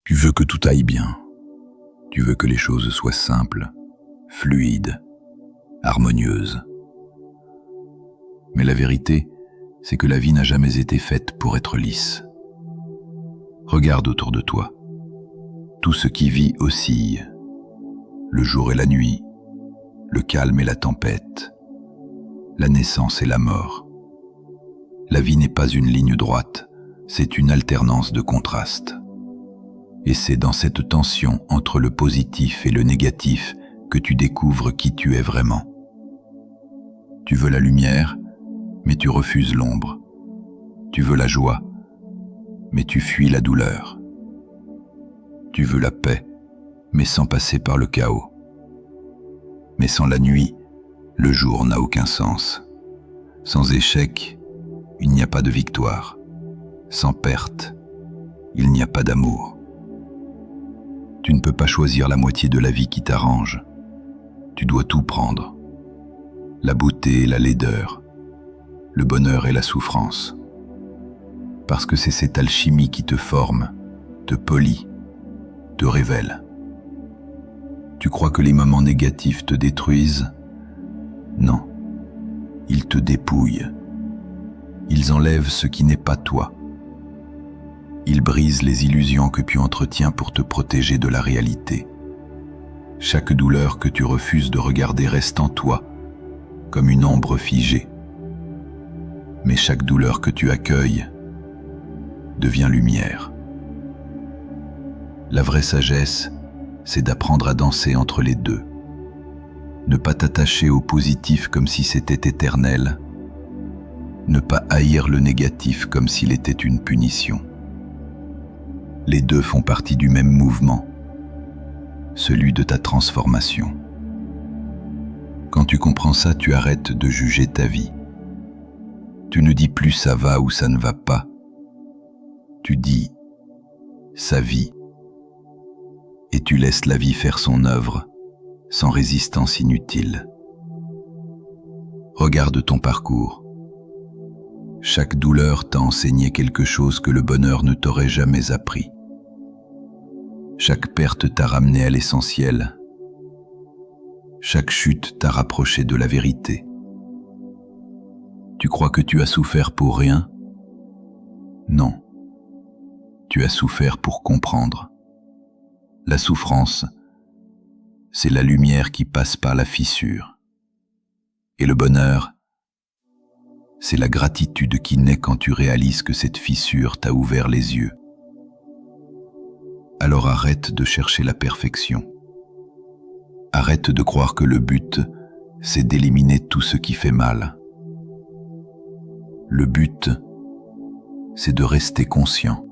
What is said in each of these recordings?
Tu veux que tout aille bien. Tu veux que les choses soient simples, fluides, harmonieuses. Mais la vérité, c'est que la vie n'a jamais été faite pour être lisse. Regarde autour de toi. Tout ce qui vit oscille. Le jour et la nuit, le calme et la tempête, la naissance et la mort. La vie n'est pas une ligne droite, c'est une alternance de contrastes. Et c'est dans cette tension entre le positif et le négatif que tu découvres qui tu es vraiment. Tu veux la lumière, mais tu refuses l'ombre. Tu veux la joie, mais tu fuis la douleur. Tu veux la paix, mais sans passer par le chaos. Mais sans la nuit, le jour n'a aucun sens. Sans échec, il n'y a pas de victoire. Sans perte, il n'y a pas d'amour. Tu ne peux pas choisir la moitié de la vie qui t'arrange. Tu dois tout prendre. La beauté et la laideur, le bonheur et la souffrance. Parce que c'est cette alchimie qui te forme, te polit, te révèle. Tu crois que les moments négatifs te détruisent? Non, ils te dépouillent. Ils enlèvent ce qui n'est pas toi. Ils brisent les illusions que tu entretiens pour te protéger de la réalité. Chaque douleur que tu refuses de regarder reste en toi, comme une ombre figée. Mais chaque douleur que tu accueilles devient lumière. La vraie sagesse, c'est d'apprendre à danser entre les deux. Ne pas t'attacher au positif comme si c'était éternel. Ne pas haïr le négatif comme s'il était une punition. Les deux font partie du même mouvement, celui de ta transformation. Quand tu comprends ça, tu arrêtes de juger ta vie. Tu ne dis plus ça va ou ça ne va pas. Tu dis sa vie. Et tu laisses la vie faire son œuvre, sans résistance inutile. Regarde ton parcours. Chaque douleur t'a enseigné quelque chose que le bonheur ne t'aurait jamais appris. Chaque perte t'a ramené à l'essentiel. Chaque chute t'a rapproché de la vérité. Tu crois que tu as souffert pour rien? Non. Tu as souffert pour comprendre. La souffrance, c'est la lumière qui passe par la fissure. Et le bonheur, c'est la gratitude qui naît quand tu réalises que cette fissure t'a ouvert les yeux. Alors arrête de chercher la perfection. Arrête de croire que le but, c'est d'éliminer tout ce qui fait mal. Le but, c'est de rester conscient,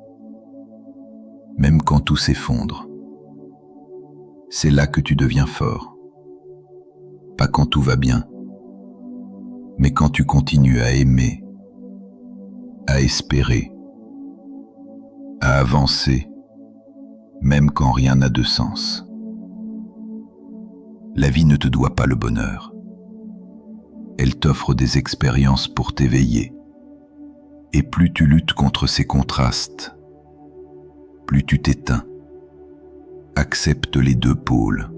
même quand tout s'effondre. C'est là que tu deviens fort. Pas quand tout va bien, mais quand tu continues à aimer, à espérer, à avancer, même quand rien n'a de sens. La vie ne te doit pas le bonheur. Elle t'offre des expériences pour t'éveiller. Et plus tu luttes contre ces contrastes, plus tu t'éteins. Accepte les deux pôles.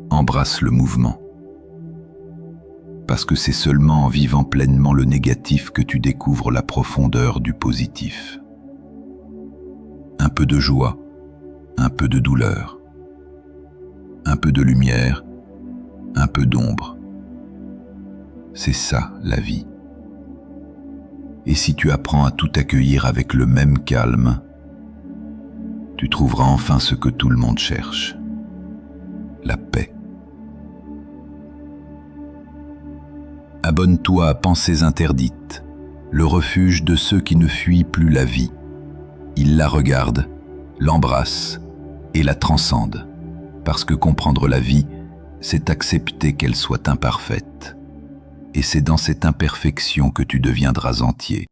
Embrasse le mouvement. Parce que c'est seulement en vivant pleinement le négatif que tu découvres la profondeur du positif. Un peu de joie, un peu de douleur, un peu de lumière, un peu d'ombre. C'est ça, la vie. Et si tu apprends à tout accueillir avec le même calme, tu trouveras enfin ce que tout le monde cherche, la paix. Abonne-toi à Pensées interdites, le refuge de ceux qui ne fuient plus la vie. Ils la regardent, l'embrassent et la transcendent, parce que comprendre la vie, c'est accepter qu'elle soit imparfaite. Et c'est dans cette imperfection que tu deviendras entier.